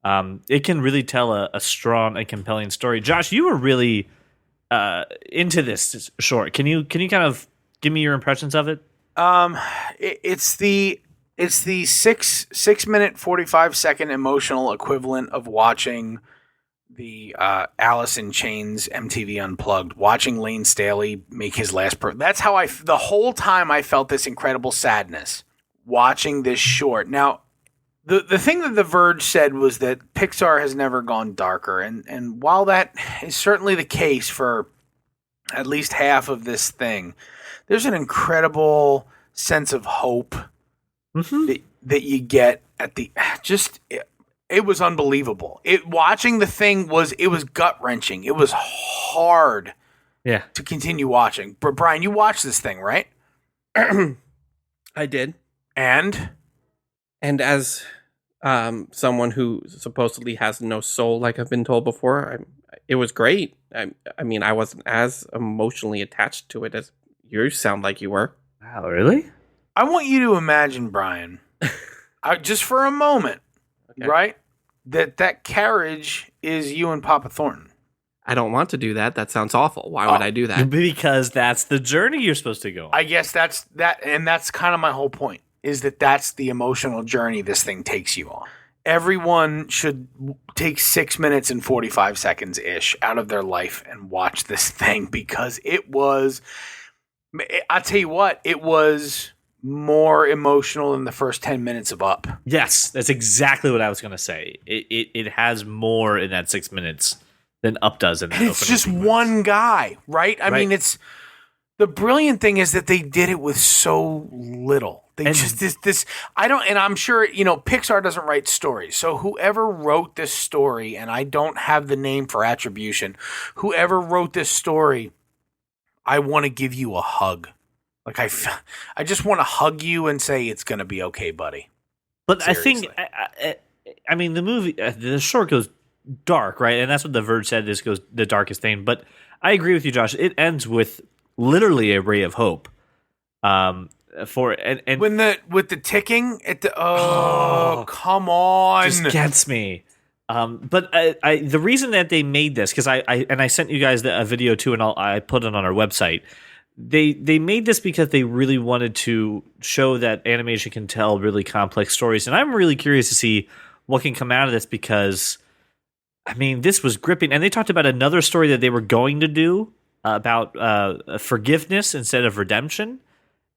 It can really tell a strong and compelling story. Josh, you were really into this short. Can you kind of give me your impressions of it? It's the 6 minute 45-second emotional equivalent of watching the Alice in Chains MTV Unplugged, watching Lane Staley make his last. That's how the whole time I felt this incredible sadness watching this short. Now, the thing that The Verge said was that Pixar has never gone darker. And while that is certainly the case for at least half of this thing, there's an incredible sense of hope that you get at the it was unbelievable. Watching the thing was gut-wrenching. It was hard to continue watching. But Brian, you watched this thing, right? I did. And as someone who supposedly has no soul, like I've been told before. It was great. I mean, I wasn't as emotionally attached to it as you sound like you were. Wow, really? I want you to imagine, Brian, just for a moment, right? That carriage is you and Papa Thornton. I don't want to do that. That sounds awful. Why would I do that? Because that's the journey you're supposed to go on. I guess that's kind of my whole point, is that's the emotional journey this thing takes you on. Everyone should take 6 minutes and 45 seconds ish out of their life and watch this thing, because I'll tell you what, it was more emotional than the first 10 minutes of Up. Yes, that's exactly what I was going to say. It has more in that 6 minutes than Up does in that. And it's just one guy, right? I mean, it's the brilliant thing is that they did it with so little. And I'm sure, Pixar doesn't write stories. So whoever wrote this story, and I don't have the name for attribution, whoever wrote this story, I want to give you a hug. Like I just want to hug you and say it's going to be okay, buddy. But Seriously. I mean, the movie, the short goes dark, right? And that's what The Verge said, this goes the darkest thing. But I agree with you, Josh. It ends with literally a ray of hope. With the ticking at the come on, just gets me. But the reason that they made this, because I sent you guys a video too, and I put it on our website. They made this because they really wanted to show that animation can tell really complex stories, and I'm really curious to see what can come out of this, because I mean, this was gripping. And they talked about another story that they were going to do about forgiveness instead of redemption.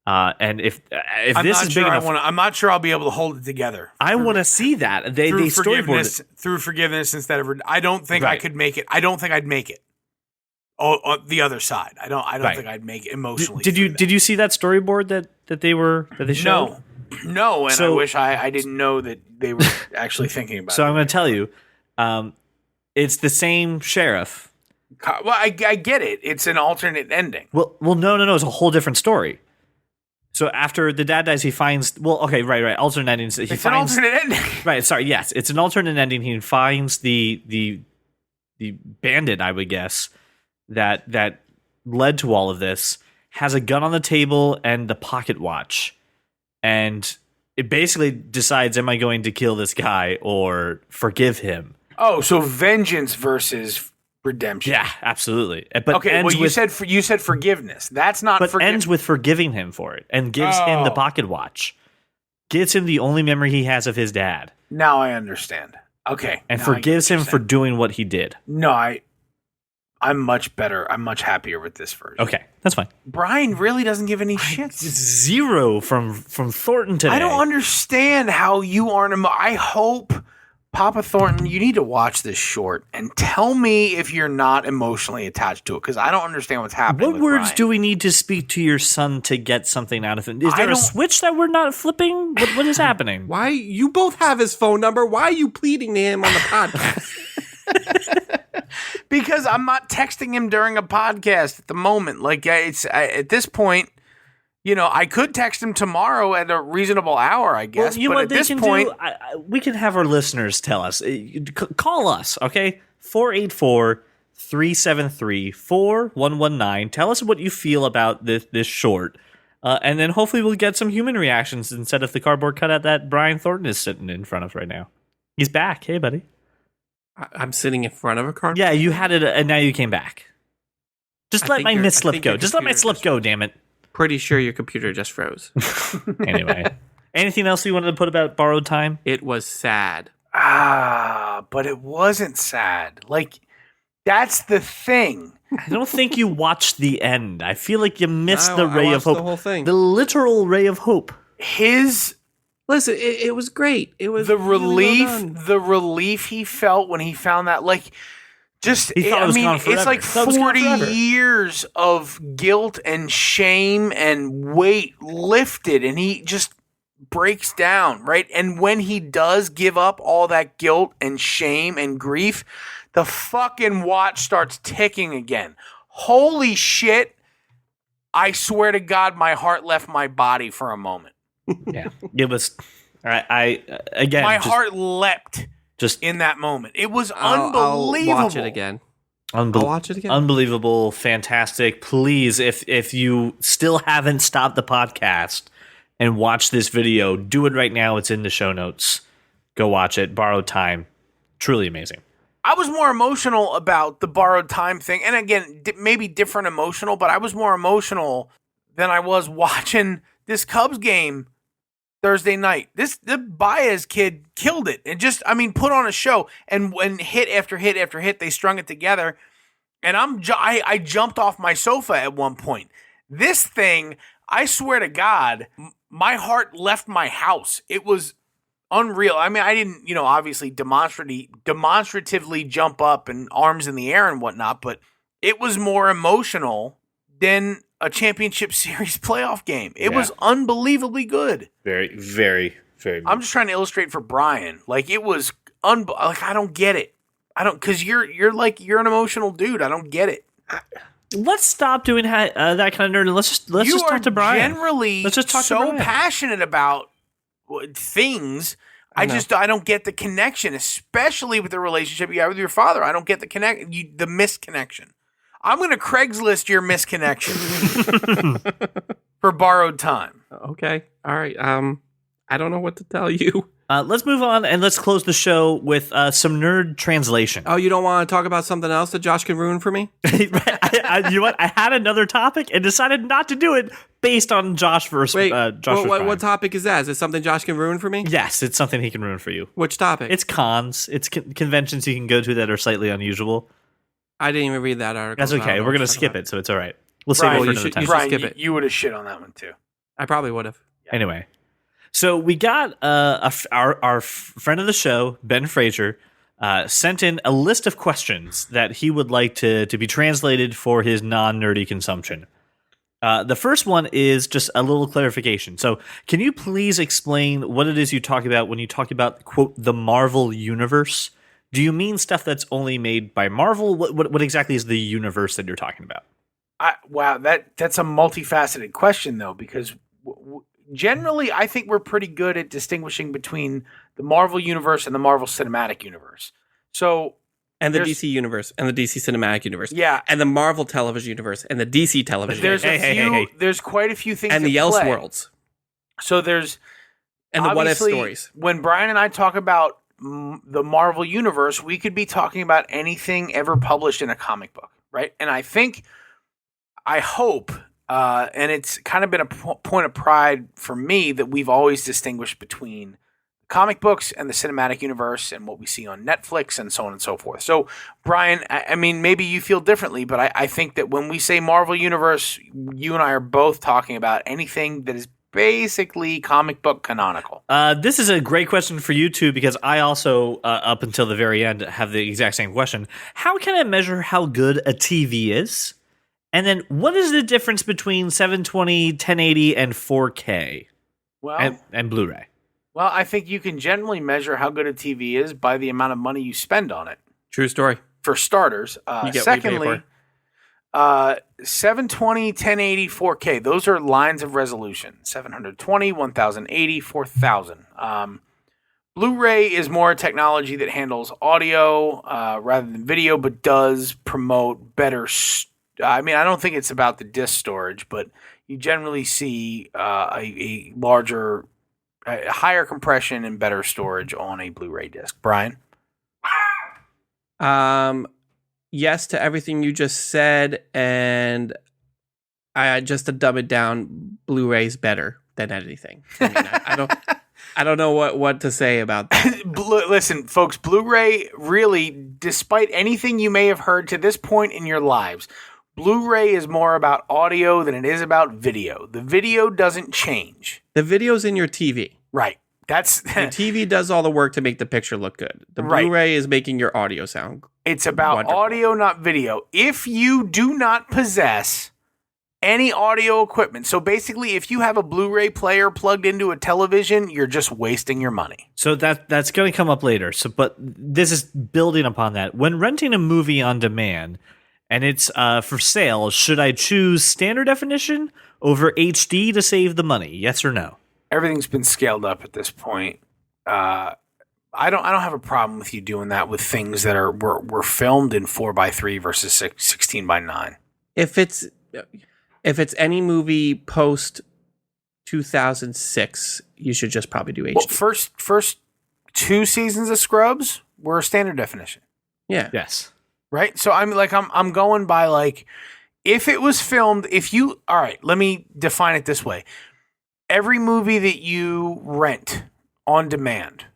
And if this is big enough, I'm not sure I'll be able to hold it together. I want to see that they storyboarded through forgiveness instead of. I don't think I could make it. I don't think I'd make it. Oh, the other side. I don't think I'd make it emotionally. Did you see that storyboard that they showed? No, and I wish I didn't know that they were actually thinking about it. So I'm going to tell you, it's the same sheriff. Well, I get it. It's an alternate ending. Well, no. It's a whole different story. So after the dad dies, he finds... Well, okay, right. Alternate ending. It's an alternate ending. Right, sorry, yes. It's an alternate ending. He finds the bandit, I would guess, that led to all of this, has a gun on the table and the pocket watch. And it basically decides, am I going to kill this guy or forgive him? Oh, so vengeance versus... redemption. Yeah, absolutely. But okay, well, you said forgiveness. That's not. But ends with forgiving him for it and gives him the pocket watch. Gives him the only memory he has of his dad. Now I understand. Okay, and forgives him for doing what he did. No, I'm much better. I'm much happier with this version. Okay, that's fine. Brian really doesn't give any shits. Zero from Thornton today. I don't understand how you aren't. I hope. Papa Thornton, you need to watch this short and tell me if you're not emotionally attached to it, because I don't understand what's happening. What words do we need to speak to your son to get something out of him? Is there a switch that we're not flipping? What is happening? Why? You both have his phone number. Why are you pleading to him on the podcast? Because I'm not texting him during a podcast at the moment. Like, at this point, I could text him tomorrow at a reasonable hour, I guess. Well, but at this point, we can have our listeners tell us. Call us, okay? 484-373-4119. Tell us what you feel about this short. And then hopefully we'll get some human reactions instead of the cardboard cutout that Brian Thornton is sitting in front of right now. He's back. Hey, buddy. I'm sitting in front of a cardboard? Yeah, you had it, and now you came back. Just let my slip go. Just let my slip go, damn it. Pretty sure your computer just froze. Anyway. Anything else you wanted to put about Borrowed Time? It was sad. But it wasn't sad. Like, that's the thing. I don't think you watched the end. I feel like you missed the ray of hope. The whole thing. The literal ray of hope. Listen, it was great. It was the relief. Really well done. The relief he felt when he found that, like, it's like 40 years of guilt and shame and weight lifted, and he just breaks down, right? And when he does give up all that guilt and shame and grief, the fucking watch starts ticking again. Holy shit. I swear to God, my heart left my body for a moment. Yeah. It was I again, My heart leapt just in that moment. It was I'll unbelievable. watch it again. I'll watch it again. Unbelievable, fantastic. Please, if you still haven't stopped the podcast and watched this video, do it right now. It's in the show notes. Go watch it. Borrowed Time. Truly amazing. I was more emotional about the borrowed time thing. And again, maybe different emotional, but I was more emotional than I was watching this Cubs game Thursday night. The Baez kid killed it and put on a show, and when hit after hit after hit, they strung it together. And I jumped off my sofa at one point. This thing, I swear to God, my heart left my house. It was unreal. I mean, I didn't, obviously demonstratively jump up and arms in the air and whatnot, but it was more emotional than a championship series playoff game. It was unbelievably good. Very, very, very good. I'm just trying to illustrate for Brian. Like, it was I don't get it. Because you're an emotional dude. I don't get it. Let's stop doing that kind of nerd and let's just talk to Brian. Generally, let's just talk so to Brian. Passionate about things. I don't get the connection, especially with the relationship you have with your father. I don't get the the misconnection. I'm going to Craigslist your misconnection for borrowed time. Okay. All right. I don't know what to tell you. Let's move on and let's close the show with some nerd translation. Oh, you don't want to talk about something else that Josh can ruin for me? You know what? I had another topic and decided not to do it based on Josh versus Josh. What topic is that? Is it something Josh can ruin for me? Yes, it's something he can ruin for you. Which topic? It's cons. It's conventions you can go to that are slightly unusual. I didn't even read that article. That's okay. We're going to skip it, so it's all right. We'll Brian, save it for another time. Brian, skip it. You would have shit on that one too. I probably would have. Anyway, so we got our friend of the show, Ben Frazier, sent in a list of questions that he would like to be translated for his non-nerdy consumption. The first one is just a little clarification. So can you please explain what it is you talk about when you talk about, quote, the Marvel Universe? Do you mean stuff that's only made by Marvel? What exactly is the universe that you're talking about? Wow, that's a multifaceted question, though, because generally I think we're pretty good at distinguishing between the Marvel Universe and the Marvel Cinematic Universe. So, and the DC Universe and the DC Cinematic Universe. Yeah. And the Marvel Television Universe and the DC Television Universe. There's quite a few things and the Elseworlds. So there's... And the what if stories. When Brian and I talk about the Marvel Universe, we could be talking about anything ever published in a comic book, right? And I hope, and it's kind of been a point of pride for me that we've always distinguished between comic books and the cinematic universe and what we see on Netflix and so on and so forth. So, Brian, I mean, maybe you feel differently, but I think that when we say Marvel Universe, you and I are both talking about anything that is basically comic book canonical. This is a great question for you too, because I also, up until the very end, have the exact same question. How can I measure how good a TV is? And then what is the difference between 720, 1080, and 4K? Well, and Blu-ray? Well, I think you can generally measure how good a TV is by the amount of money you spend on it. True story. For starters. You get secondly, what you pay for. 720, 1080, 4K. Those are lines of resolution. 720, 1080, 4000. Blu-ray is more technology that handles audio rather than video, but does promote better. I mean, I don't think it's about the disc storage, but you generally see a larger, higher compression and better storage on a Blu-ray disc. Brian? Yes to everything you just said, and just to dumb it down, Blu-ray's better than anything. I mean, I don't know what to say about that. Listen, folks, Blu-ray really, despite anything you may have heard to this point in your lives, Blu-ray is more about audio than it is about video. The video doesn't change. The video's in your TV. Right. That's the TV does all the work to make the picture look good. The right. Blu-ray is making your audio sound. It's about wonderful. Audio, not video. If you do not possess any audio equipment, so basically if you have a Blu-ray player plugged into a television, you're just wasting your money. So that's going to come up later. So, but this is building upon that. When renting a movie on demand and it's for sale, should I choose standard definition over HD to save the money? Yes or no? everything's been scaled up at this point. I don't have a problem with you doing that with things that were filmed in 4:3 versus 16:9. If it's any movie post 2006, you should just probably do HD. Well, first 2 seasons of Scrubs were standard definition. Yeah. Yes. Right? So I'm going by like, if it was filmed, all right, let me define it this way. Every movie that you rent on demand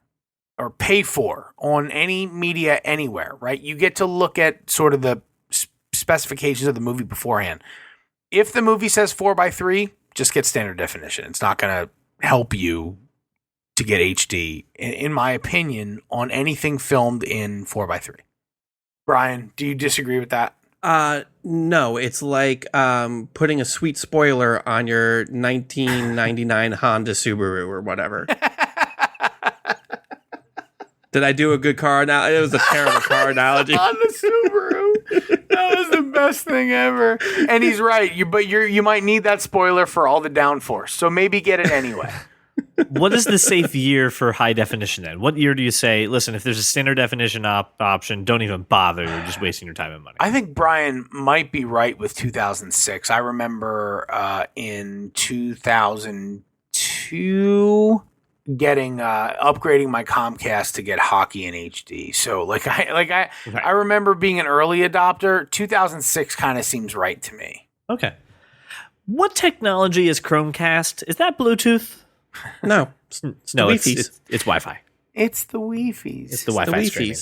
or pay for on any media anywhere, right? You get to look at sort of the specifications of the movie beforehand. If the movie says 4:3, just get standard definition. It's not going to help you to get HD, in my opinion, on anything filmed in 4:3. Brian, do you disagree with that? No, it's like putting a sweet spoiler on your 1999 Honda Subaru or whatever. Did I do a good car analogy? It was a terrible car analogy. Honda Subaru. That was the best thing ever. And he's right. You might need that spoiler for all the downforce. So maybe get it anyway. What is the safe year for high definition then? What year do you say, listen, if there's a standard definition option, don't even bother. You're just wasting your time and money. I think Brian might be right with 2006. I remember in 2002 upgrading my Comcast to get hockey in HD. So I remember being an early adopter. 2006 kind of seems right to me. Okay. What technology is Chromecast? Is that Bluetooth? No. No, it's Wi-Fi. It's the Wi-Fi's. It's the Wi-Fi streaming.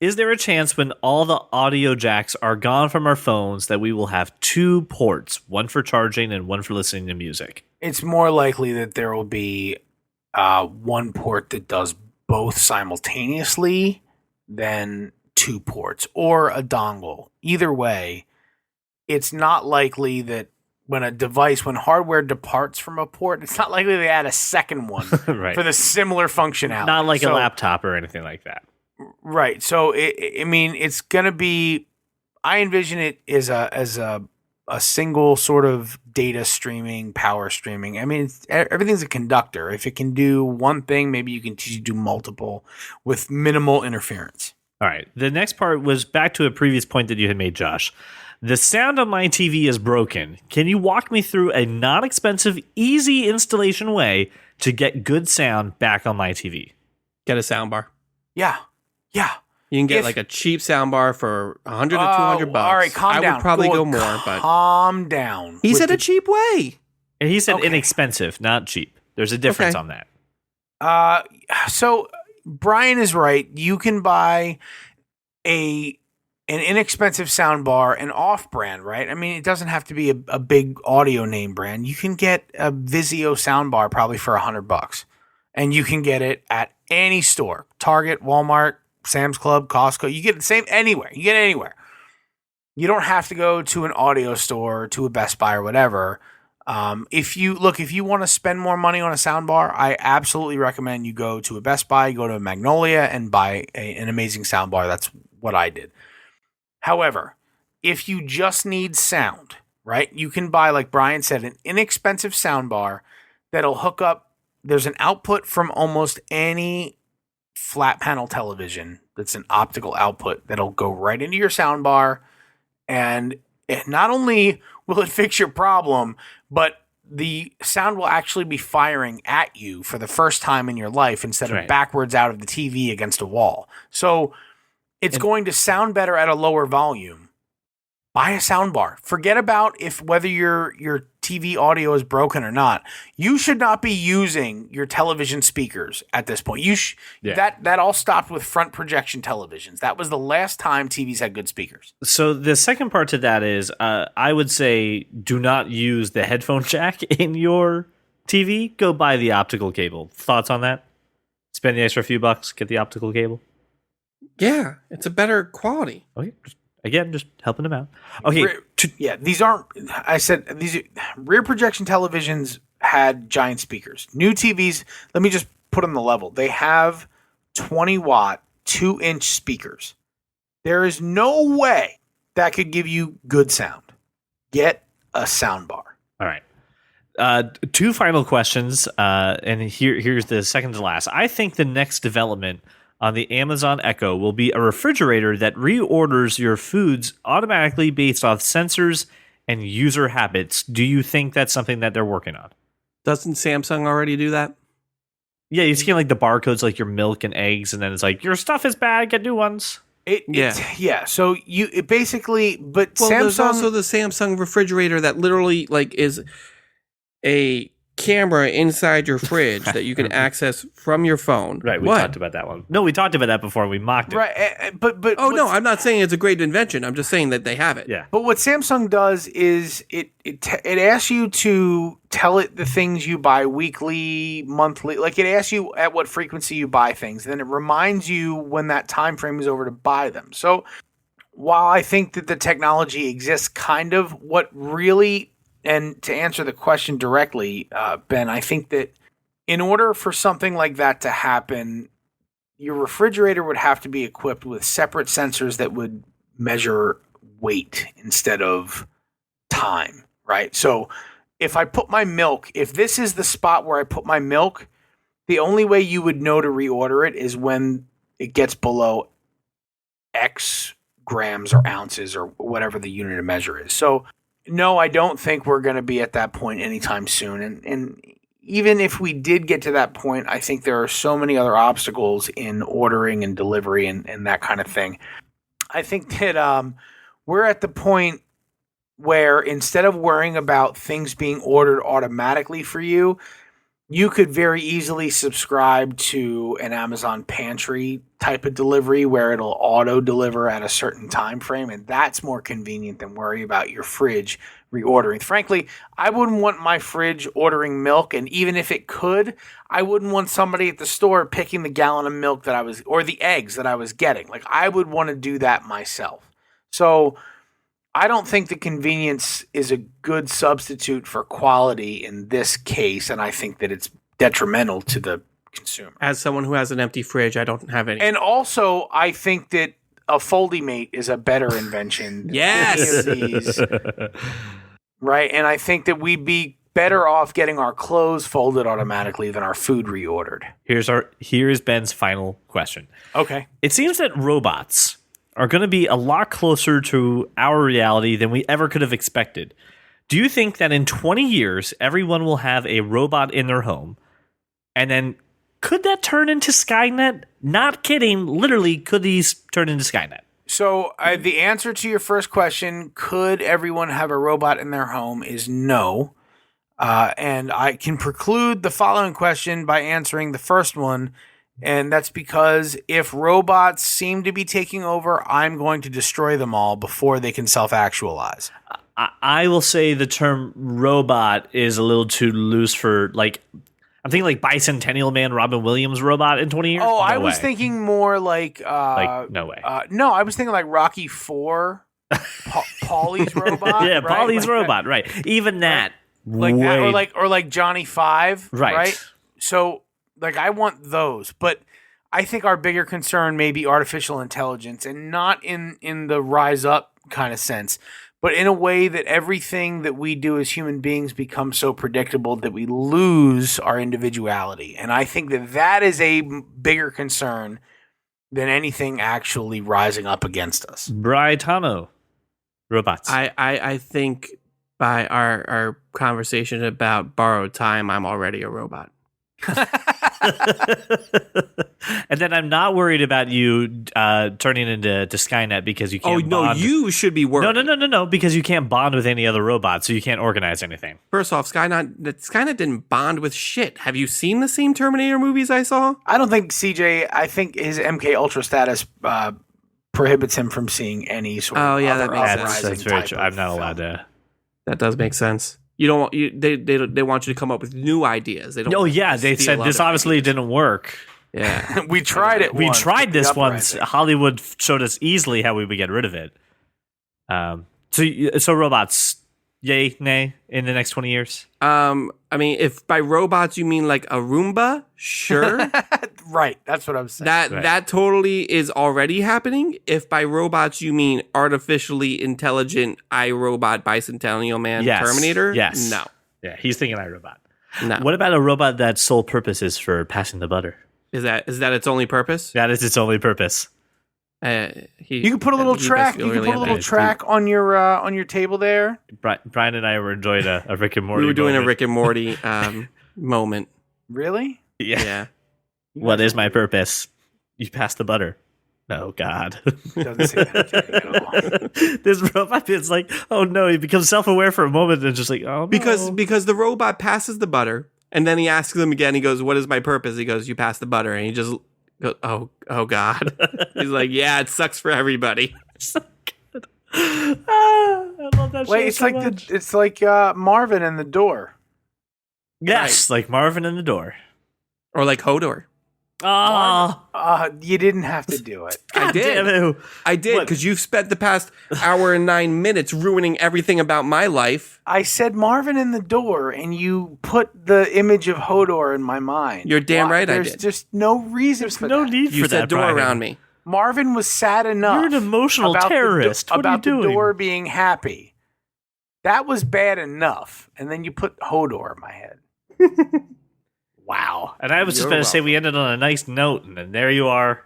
Is there a chance when all the audio jacks are gone from our phones that we will have 2 ports, one for charging and one for listening to music? It's more likely that there will be one port that does both simultaneously than 2 ports or a dongle. Either way, it's not likely that when hardware departs from a port, it's not likely they add a second one right. for the similar functionality. Not like a laptop or anything like that. Right. So, it's going to be, I envision it as a single sort of data streaming, power streaming. Everything's a conductor. If it can do one thing, maybe you can do multiple with minimal interference. All right. The next part was back to a previous point that you had made, Josh. The sound on my TV is broken. Can you walk me through a non-expensive, easy installation way to get good sound back on my TV? Get a soundbar. Yeah. You can get like a cheap soundbar for $100 to $200. All right, calm down. I would probably go more, but calm down. He said a cheap way. And he said inexpensive, not cheap. There's a difference on that. So Brian is right. You can buy an inexpensive sound bar, an off-brand, right? It doesn't have to be a big audio name brand. You can get a Vizio sound bar probably for $100, and you can get it at any store: Target, Walmart, Sam's Club, Costco. You get the same anywhere. You get it anywhere. You don't have to go to an audio store, to a Best Buy or whatever. If you want to spend more money on a sound bar, I absolutely recommend you go to a Best Buy, go to a Magnolia, and buy an amazing sound bar. That's what I did. However, if you just need sound, right, you can buy, like Brian said, an inexpensive soundbar that'll hook up. There's an output from almost any flat panel television that's an optical output that'll go right into your soundbar, and not only will it fix your problem, but the sound will actually be firing at you for the first time in your life instead of backwards out of the TV against a wall. So it's going to sound better at a lower volume. Buy a soundbar. Forget about whether your TV audio is broken or not. You should not be using your television speakers at this point. That all stopped with front projection televisions. That was the last time TVs had good speakers. So the second part to that is, I would say, do not use the headphone jack in your TV. Go buy the optical cable. Thoughts on that? Spend the extra few bucks, get the optical cable. Yeah, it's a better quality. Okay, just helping them out. Okay, these aren't. I said these rear projection televisions had giant speakers. New TVs. Let me just put on the level. They have 20-watt, 2-inch speakers. There is no way that could give you good sound. Get a sound bar. All right. Two final questions, and here's the second to last. I think the next development on the Amazon Echo will be a refrigerator that reorders your foods automatically based off sensors and user habits. Do you think that's something that they're working on? Doesn't Samsung already do that? Yeah, you scan like the barcodes, like your milk and eggs, and then it's like your stuff is bad. Get new ones. So it basically, but Well, there's Samsung also the Samsung refrigerator that literally like is a camera inside your fridge that you can access from your phone. Right, we talked about that one. No, we talked about that before. We mocked it. Right, but no, I'm not saying it's a great invention. I'm just saying that they have it. Yeah. But what Samsung does is it asks you to tell it the things you buy weekly, monthly. Like it asks you at what frequency you buy things, and then it reminds you when that time frame is over to buy them. So while I think that the technology exists, kind of what really. And to answer the question directly, Ben, I think that in order for something like that to happen, your refrigerator would have to be equipped with separate sensors that would measure weight instead of time, right? So if I put my milk, if this is the spot where I put my milk, the only way you would know to reorder it is when it gets below X grams or ounces or whatever the unit of measure is. So no, I don't think we're going to be at that point anytime soon. And even if we did get to that point, I think there are so many other obstacles in ordering and delivery and that kind of thing. I think that we're at the point where instead of worrying about things being ordered automatically for you, you could very easily subscribe to an Amazon pantry type of delivery where it'll auto deliver at a certain time frame, and that's more convenient than worry about your fridge reordering. Frankly, I wouldn't want my fridge ordering milk, and even if it could, I wouldn't want somebody at the store picking the gallon of milk that I was or the eggs that I was getting. Like I would want to do that myself. So I don't think the convenience is a good substitute for quality in this case, and I think that it's detrimental to the consumer. As someone who has an empty fridge, I don't have any. And also, I think that a Foldymate is a better invention than Yes! any of these. Right? And I think that we'd be better off getting our clothes folded automatically than our food reordered. Here's Ben's final question. Okay. It seems that robots are going to be a lot closer to our reality than we ever could have expected. Do you think that in 20 years, everyone will have a robot in their home? And then could that turn into Skynet? Not kidding. Literally, could these turn into Skynet? So the answer to your first question, could everyone have a robot in their home, is no. And I can preclude the following question by answering the first one. And that's because if robots seem to be taking over, I'm going to destroy them all before they can self-actualize. I will say the term robot is a little too loose for, like, I'm thinking like Bicentennial Man, Robin Williams robot in 20 years. Oh, I was thinking more like no way. No, I was thinking like Rocky IV, Paulie's robot. Yeah, right? Paulie's like robot, right. Even that. Like that, or like Johnny Five. Right. So like I want those, but I think our bigger concern may be artificial intelligence, and not in the rise up kind of sense, but in a way that everything that we do as human beings becomes so predictable that we lose our individuality. And I think that is a bigger concern than anything actually rising up against us. Braitano, robots. I think by our conversation about borrowed time, I'm already a robot. And then I'm not worried about you turning into Skynet because you can't bond. You should be worried. No, because you can't bond with any other robots, so you can't organize anything. First off, Skynet didn't bond with shit. Have you seen the same Terminator movies I saw? I don't think CJ, I think his MK Ultra status prohibits him from seeing any sort of that makes sense. That's very true. I'm not allowed to. That does make sense. You don't. They want you to come up with new ideas. They don't. Oh yeah, they said this obviously didn't work. Yeah, we tried it. We tried this once. Hollywood showed us easily how we would get rid of it. So robots, yay, nay, in the next 20 years. I mean, if by robots you mean like a Roomba, sure. Right, that's what I'm saying. That totally is already happening. If by robots you mean artificially intelligent iRobot, Bicentennial Man, yes. Terminator, yes, no. Yeah, he's thinking iRobot. No. What about a robot that's sole purpose is for passing the butter? Is that its only purpose? That is its only purpose. You can put a little track. You can put a little track on your table there. Brian and I were enjoying a Rick and Morty. We were doing moment. a Rick and Morty moment. Really? Yeah. What is my purpose? You pass the butter. Oh God! Doesn't say that. This robot is like, oh no! He becomes self-aware for a moment and just like, oh no. Because the robot passes the butter, and then he asks him again. He goes, "What is my purpose?" He goes, "You pass the butter," and he just goes, "Oh God!" He's like, "Yeah, it sucks for everybody." So good. I love that. Wait, show it's so like much. it's like Marvin and the Door. Yes, like Marvin and the Door. Or like Hodor. Oh, You didn't have to do it. I did. I did, because you've spent the past hour and 9 minutes ruining everything about my life. I said Marvin and the Door, and you put the image of Hodor in my mind. You're damn right I There's did. just no reason for no that. need You for said that. door Brian. around me. Marvin was sad enough. You're an emotional about terrorist. What are you about the doing? Door being happy. That was bad enough, and then you put Hodor in my head. Wow. And I was just You're going to say welcome. we ended on a nice note, and then there you are.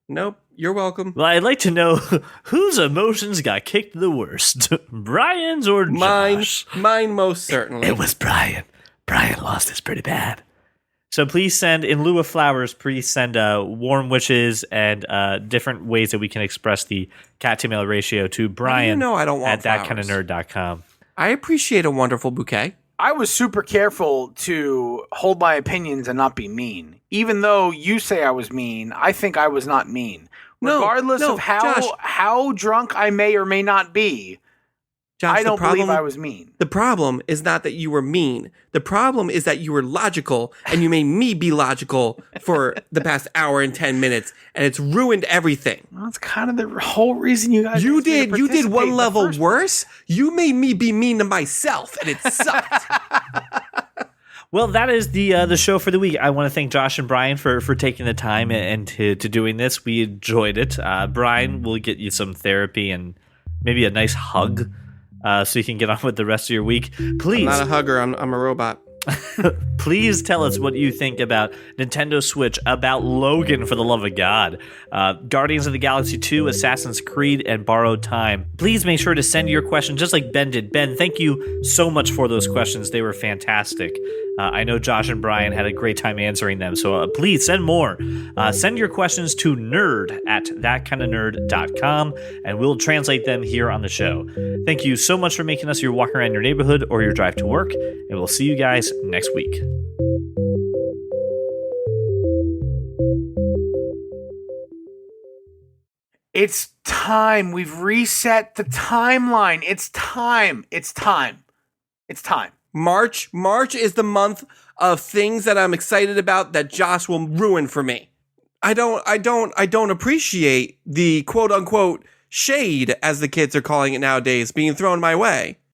Nope, you're welcome. Well, I'd like to know whose emotions got kicked the worst, Brian's or Josh? Mine most certainly. It was Brian. Brian lost this pretty bad. So please send, in lieu of flowers, please send warm wishes and different ways that we can express the cat-to-mail ratio to Brian I don't want at flowers? thatkindofnerd.com. I appreciate a wonderful bouquet. I was super careful to hold my opinions and not be mean. Even though you say I was mean, I think I was not mean. Regardless of Josh. how drunk I may or may not be, Josh, I don't believe I was mean. The problem is not that you were mean. The problem is that you were logical, and you made me be logical for the past hour and 10 minutes, and it's ruined everything. Well, that's kind of the whole reason you guys. You asked me to did participate one in the level first worse. You made me be mean to myself, and it sucked. Well, that is the show for the week. I want to thank Josh and Brian for taking the time and to doing this. We enjoyed it. Brian, we'll get you some therapy and maybe a nice hug so you can get on with the rest of your week. Please. I'm not a hugger. I'm a robot. Please tell us what you think about Nintendo Switch, about Logan, for the love of God, Guardians of the Galaxy 2, Assassin's Creed, and Borrowed Time. Please make sure to send your questions just like Ben did. Ben, thank you so much for those questions. They were fantastic. I know Josh and Brian had a great time answering them, so please send more. Send your questions to nerd@thatkindofnerd.com, and we'll translate them here on the show. Thank you so much for making us your walk around your neighborhood or your drive to work, and we'll see you guys next week. It's time. We've reset the timeline. It's time. It's time. It's time. March is the month of things that I'm excited about that Josh will ruin for me. I don't appreciate the quote unquote shade, as the kids are calling it nowadays, being thrown my way.